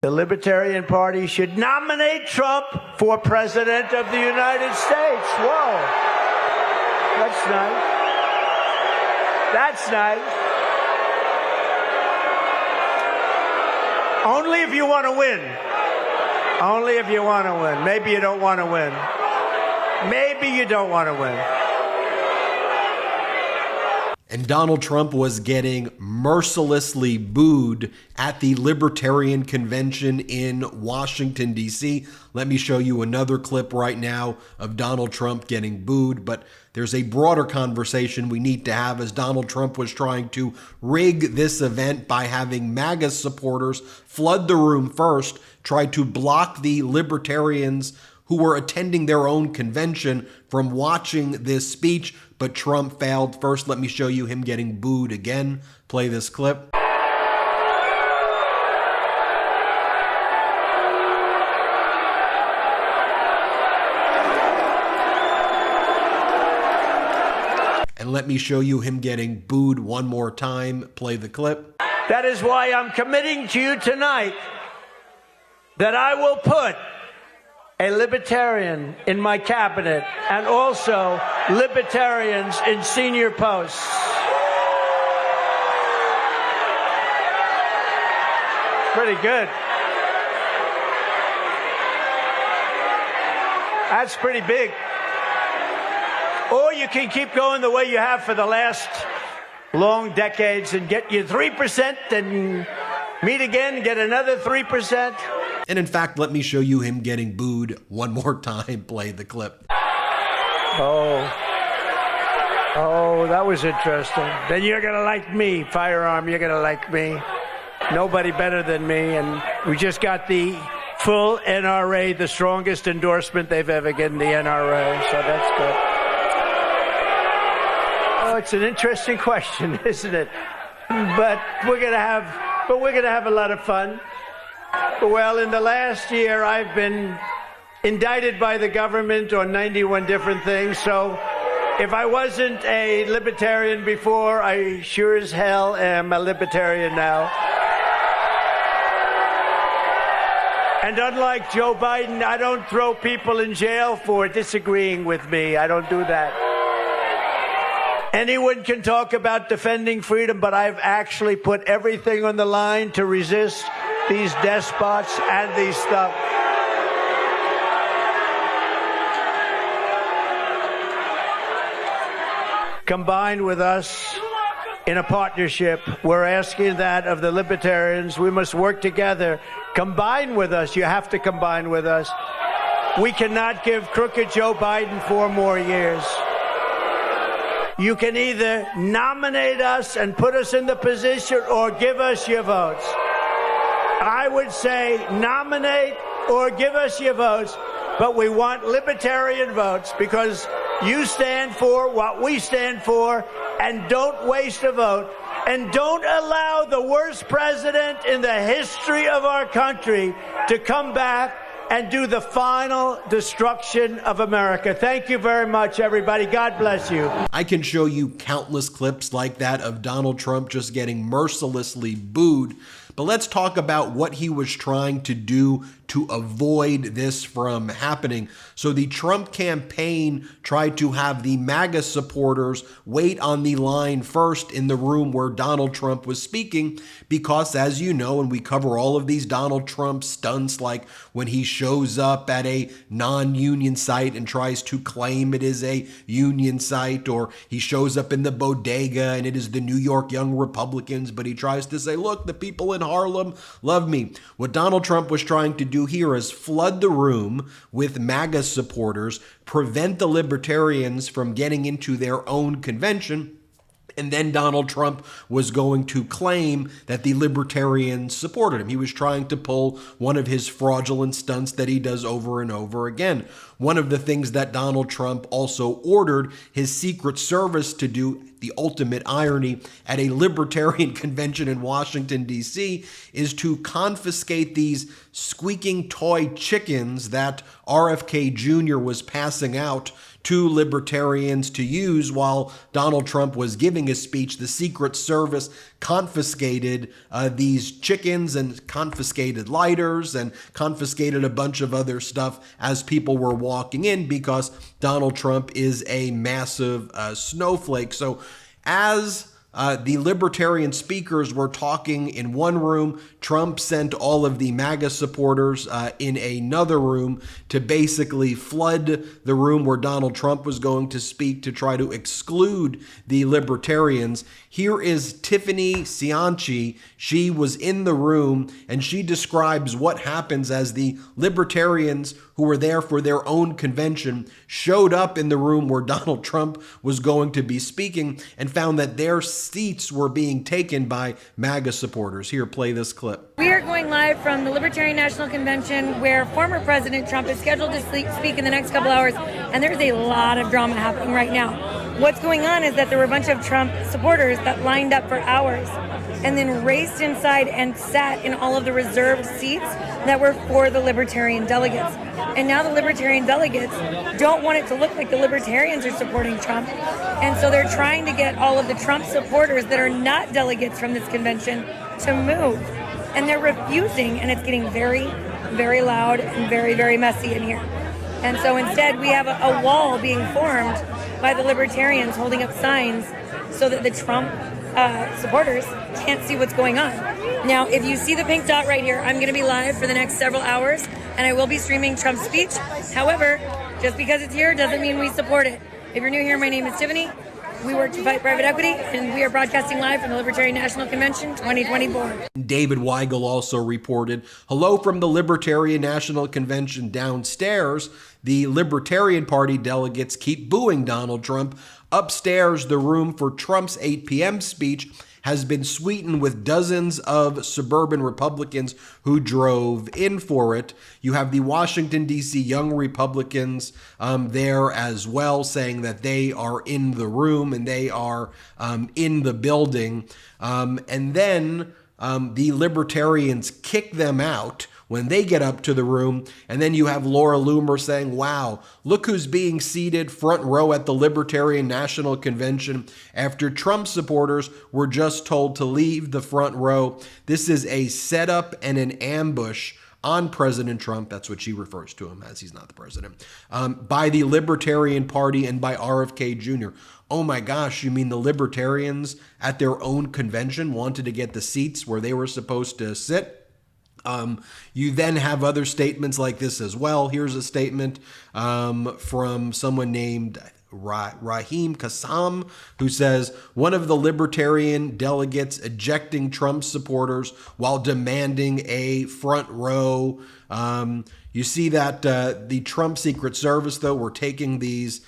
The Libertarian Party should nominate Trump for President of the United States. Whoa. That's nice. That's nice. Only if you want to win. Only if you want to win. Maybe you don't want to win. Maybe you don't want to win. And Donald Trump was getting mercilessly booed at the Libertarian Convention in Washington, D.C. Let me show you another clip right now of Donald Trump getting booed, but there's a broader conversation we need to have as Donald Trump was trying to rig this event by having MAGA supporters flood the room first, try to block the libertarians who were attending their own convention from watching this speech, but Trump failed. First, let me show you him getting booed again. Play this clip. And let me show you him getting booed one more time. Play the clip. That is why I'm committing to you tonight that I will put a libertarian in my cabinet and also libertarians in senior posts. Pretty good. That's pretty big. Or you can keep going the way you have for the last long decades and get your 3% and meet again, get another 3%. And in fact, let me show you him getting booed one more time. Play the clip. Oh, that was interesting. Then you're going to like me, firearm, you're going to like me. Nobody better than me. And we just got the full NRA, the strongest endorsement they've ever given the NRA. So that's good. Oh, it's an interesting question, isn't it? But we're going to have a lot of fun. Well, in the last year, I've been indicted by the government on 91 different things. So if I wasn't a libertarian before, I sure as hell am a libertarian now. And unlike Joe Biden, I don't throw people in jail for disagreeing with me. I don't do that. Anyone can talk about defending freedom, but I've actually put everything on the line to resist these despots and these stuff. Combine with us in a partnership. We're asking that of the libertarians. We must work together. Combine with us. You have to combine with us. We cannot give crooked Joe Biden 4 more years. You can either nominate us and put us in the position or give us your votes. I would say nominate or give us your votes, but we want libertarian votes because you stand for what we stand for, and don't waste a vote, and don't allow the worst president in the history of our country to come back and do the final destruction of America. Thank you very much, everybody. God bless you. I can show you countless clips like that of Donald Trump just getting mercilessly booed. But let's talk about what he was trying to do to avoid this from happening. So the Trump campaign tried to have the MAGA supporters wait on the line first in the room where Donald Trump was speaking, because as you know, and we cover all of these Donald Trump stunts, like when he shows up at a non-union site and tries to claim it is a union site, or he shows up in the bodega and it is the New York Young Republicans, but he tries to say, look, the people in Harlem love me. What Donald Trump was trying to do here is flood the room with MAGA supporters, prevent the libertarians from getting into their own convention, and then Donald Trump was going to claim that the libertarians supported him. He was trying to pull one of his fraudulent stunts that he does over and over again. One of the things that Donald Trump also ordered his Secret Service to do, the ultimate irony, at a libertarian convention in Washington, D.C., is to confiscate these squeaking toy chickens that RFK Jr. was passing out to libertarians to use while Donald Trump was giving his speech. The Secret Service confiscated these chickens and confiscated lighters and confiscated a bunch of other stuff as people were walking in because Donald Trump is a massive snowflake. So as the libertarian speakers were talking in one room, Trump sent all of the MAGA supporters in another room to basically flood the room where Donald Trump was going to speak to try to exclude the libertarians. Here is Tiffany Cianci. She was in the room and she describes what happens as the libertarians who were there for their own convention showed up in the room where Donald Trump was going to be speaking and found that their seats were being taken by MAGA supporters. Here, play this clip. We are going live from the Libertarian National Convention where former President Trump is scheduled to speak in the next couple hours, and there's a lot of drama happening right now. What's going on is that there were a bunch of Trump supporters that lined up for hours and then raced inside and sat in all of the reserved seats that were for the Libertarian delegates. And now the Libertarian delegates don't want it to look like the Libertarians are supporting Trump. And so they're trying to get all of the Trump supporters that are not delegates from this convention to move. And they're refusing, and it's getting very, very loud and very, very messy in here. And so instead we have a wall being formed by the Libertarians holding up signs so that the Trump supporters can't see what's going on. Now, if you see the pink dot right here, I'm going to be live for the next several hours, and I will be streaming Trump's speech. However, just because it's here doesn't mean we support it. If you're new here, my name is Tiffany. We work to fight private equity, and we are broadcasting live from the Libertarian National Convention 2024. David Weigel also reported, hello from the Libertarian National Convention downstairs. The Libertarian Party delegates keep booing Donald Trump. Upstairs, the room for Trump's 8 p.m. speech has been sweetened with dozens of suburban Republicans who drove in for it. You have the Washington, D.C. Young Republicans there as well, saying that they are in the room and they are in the building. And then the Libertarians kick them out when they get up to the room. And then you have Laura Loomer saying, wow, look who's being seated front row at the Libertarian National Convention after Trump supporters were just told to leave the front row. This is a setup and an ambush on President Trump, that's what she refers to him as, he's not the president, by the Libertarian Party and by RFK Jr. Oh my gosh, you mean the Libertarians at their own convention wanted to get the seats where they were supposed to sit? You then have other statements like this as well. Here's a statement from someone named Raheem Kassam, who says, one of the Libertarian delegates ejecting Trump supporters while demanding a front row. You see that the Trump Secret Service, though, were taking these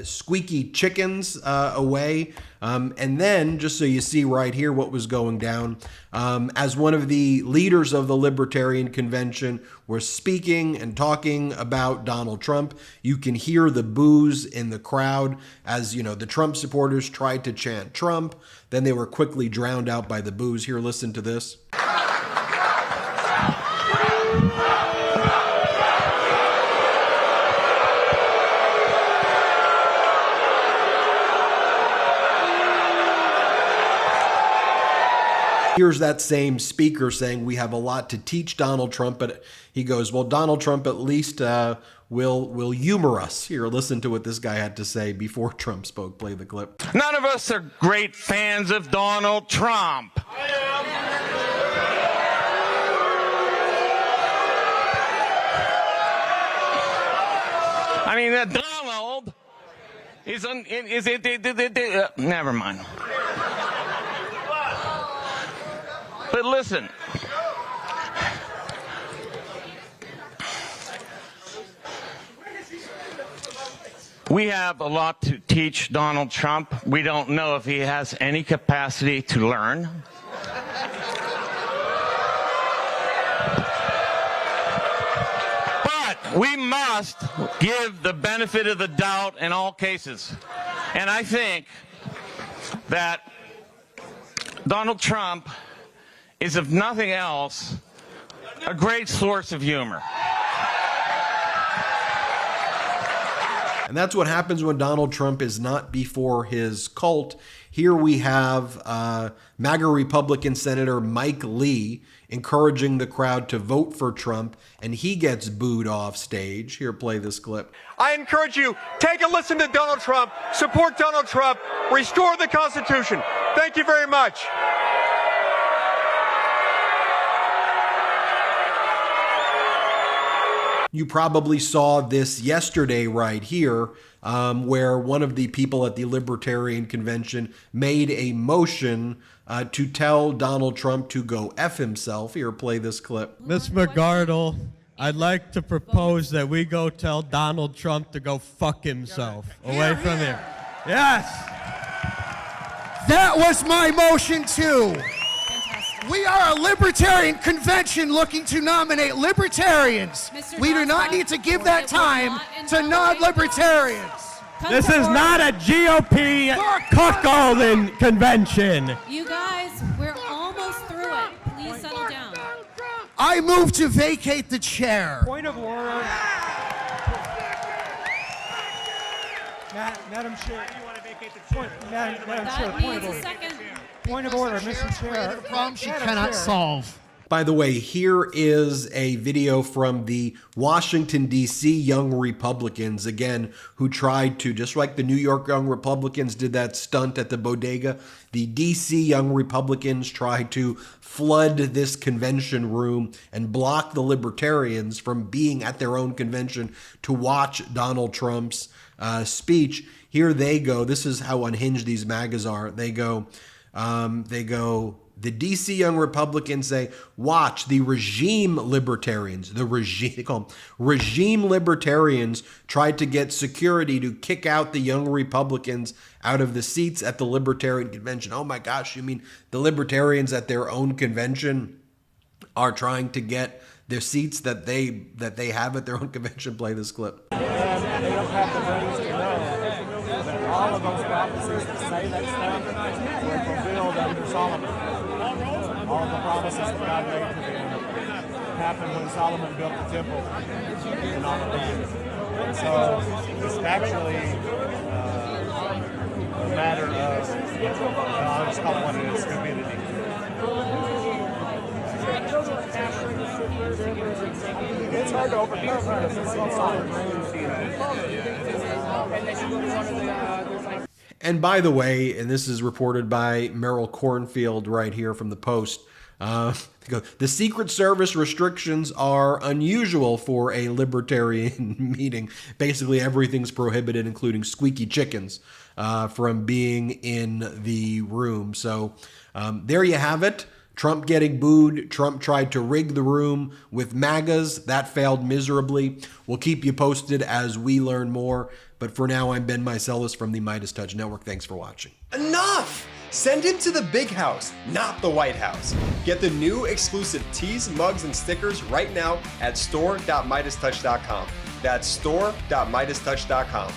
squeaky chickens away. And then, just so you see right here what was going down, as one of the leaders of the Libertarian Convention was speaking and talking about Donald Trump, you can hear the boos in the crowd as, you know, the Trump supporters tried to chant Trump. Then they were quickly drowned out by the boos. Here, listen to this. Here's that same speaker saying we have a lot to teach Donald Trump, but he goes, well, Donald Trump at least will humor us. Here, listen to what this guy had to say before Trump spoke. Play the clip. None of us are great fans of Donald Trump. I mean, Donald is never mind. But listen, we have a lot to teach Donald Trump. We don't know if he has any capacity to learn. But we must give the benefit of the doubt in all cases. And I think that Donald Trump is, if nothing else, a great source of humor. And that's what happens when Donald Trump is not before his cult. Here we have MAGA Republican Senator Mike Lee encouraging the crowd to vote for Trump, and he gets booed off stage. Here, play this clip. I encourage you, take a listen to Donald Trump, support Donald Trump, restore the Constitution. Thank you very much. You probably saw this yesterday right here, where one of the people at the Libertarian Convention made a motion to tell Donald Trump to go F himself. Here, play this clip. Ms. McGardle, I'd like to propose that we go tell Donald Trump to go fuck himself away from here. Yes! That was my motion too. We are a Libertarian Convention looking to nominate Libertarians. We do not need to give that time to non-Libertarians. This is not a GOP cuckolding convention. You guys, we're almost through it. Please settle down. I move to vacate the chair. Point of order. Madam Chair. You want to vacate the chair? Madam Chair, point of order. Point of order, Mr. Chair. A problem she cannot solve. By the way, here is a video from the Washington, D.C. Young Republicans, again, who tried to, just like the New York Young Republicans did that stunt at the bodega, the D.C. Young Republicans tried to flood this convention room and block the Libertarians from being at their own convention to watch Donald Trump's speech. Here they go. This is how unhinged these MAGAs are. They go, the DC Young Republicans say, watch the regime libertarians, they call them regime libertarians, tried to get security to kick out the Young Republicans out of the seats at the Libertarian Convention. Oh my gosh, you mean the Libertarians at their own convention are trying to get their seats that they have at their own convention? Play this clip. They don't have the brains to know that all of those prophecies that say that stuff were fulfilled under Solomon. All of the promises that God made to them happened when Solomon built the temple and all of that. So it's actually a matter of, I'll just call it what it is, stupidity. It's hard to overcome because it's so solid. And by the way, and this is reported by Merrill Cornfield right here from the Post, the Secret Service restrictions are unusual for a Libertarian meeting. Basically, everything's prohibited, including squeaky chickens, from being in the room. So there you have it. Trump getting booed. Trump tried to rig the room with MAGAs. That failed miserably. We'll keep you posted as we learn more. But for now, I'm Ben Meiselas from the MeidasTouch Network. Thanks for watching. Enough! Send him to the big house, not the White House. Get the new exclusive tees, mugs, and stickers right now at store.meidastouch.com. That's store.meidastouch.com.